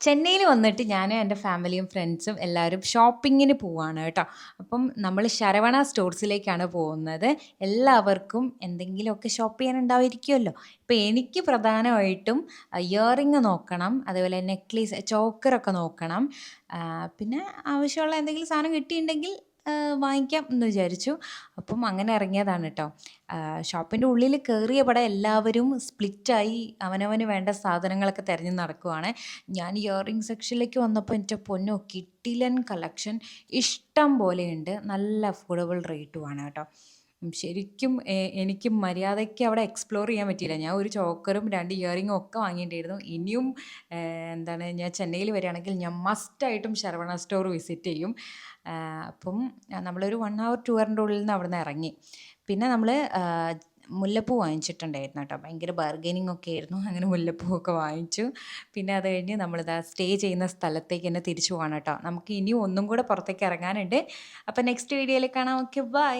ചെന്നൈയിൽ വന്നിട്ട് ഞാനും എൻ്റെ ഫാമിലിയും ഫ്രണ്ട്സും എല്ലാവരും ഷോപ്പിങ്ങിന് പോവാണ് കേട്ടോ. അപ്പം നമ്മൾ ശരവണ സ്റ്റോഴ്സിലേക്കാണ് പോകുന്നത്. എല്ലാവർക്കും എന്തെങ്കിലുമൊക്കെ ഷോപ്പ് ചെയ്യാനുണ്ടാവുമായിരിക്കുമല്ലോ. ഇപ്പം എനിക്ക് പ്രധാനമായിട്ടും ഇയറിങ് നോക്കണം, അതേപോലെ നെക്ലേസ്, ചോക്കറൊക്കെ നോക്കണം. പിന്നെ ആവശ്യമുള്ള എന്തെങ്കിലും സാധനം കിട്ടിയിട്ടുണ്ടെങ്കിൽ വാങ്ങിക്കാം എന്ന് വിചാരിച്ചു. അപ്പം അങ്ങനെ ഇറങ്ങിയതാണ് കേട്ടോ. ഷോപ്പിൻ്റെ ഉള്ളിൽ കയറിയ പടെ എല്ലാവരും സ്പ്ലിറ്റായി അവനവന് വേണ്ട സാധനങ്ങളൊക്കെ തിരഞ്ഞ് നടക്കുവാണ്. ഞാൻ ഇയറിംഗ് സെക്ഷനിലേക്ക് വന്നപ്പോൾ എൻ്റെ പൊന്നോ, കിടിലൻ കളക്ഷൻ ഇഷ്ടം പോലെയുണ്ട്. നല്ല അഫോർഡബിൾ റേറ്റുമാണ് കേട്ടോ. ശരിക്കും എനിക്ക് മര്യാദയ്ക്ക് അവിടെ എക്സ്പ്ലോർ ചെയ്യാൻ പറ്റിയില്ല. ഞാൻ ഒരു ചോക്കറും 2 ഇയറിങ്ങും ഒക്കെ വാങ്ങിയിട്ടായിരുന്നു. ഇനിയും എന്താണ്, ഞാൻ ചെന്നൈയിൽ വരികയാണെങ്കിൽ ഞാൻ മസ്റ്റായിട്ടും ശരവണ സ്റ്റോർ വിസിറ്റ് ചെയ്യും. അപ്പം നമ്മളൊരു 1 hour 2 hourൻ്റെ ഉള്ളിൽ നിന്ന് അവിടെ നിന്ന് ഇറങ്ങി. പിന്നെ നമ്മൾ മുല്ലപ്പൂ വാങ്ങിച്ചിട്ടുണ്ടായിരുന്നു കേട്ടോ. ഭയങ്കര ബാർഗൈനിങ് ഒക്കെ ആയിരുന്നു. അങ്ങനെ മുല്ലപ്പൂവൊക്കെ വാങ്ങിച്ചു. പിന്നെ അത് കഴിഞ്ഞ് നമ്മളിതാ സ്റ്റേ ചെയ്യുന്ന സ്ഥലത്തേക്ക് തന്നെ തിരിച്ചു പോവാണ് കേട്ടോ. നമുക്ക് ഇനിയും ഒന്നും കൂടെ പുറത്തേക്ക് ഇറങ്ങാനുണ്ട്. അപ്പം നെക്സ്റ്റ് വീഡിയോയിൽ കാണാം. Okay, by.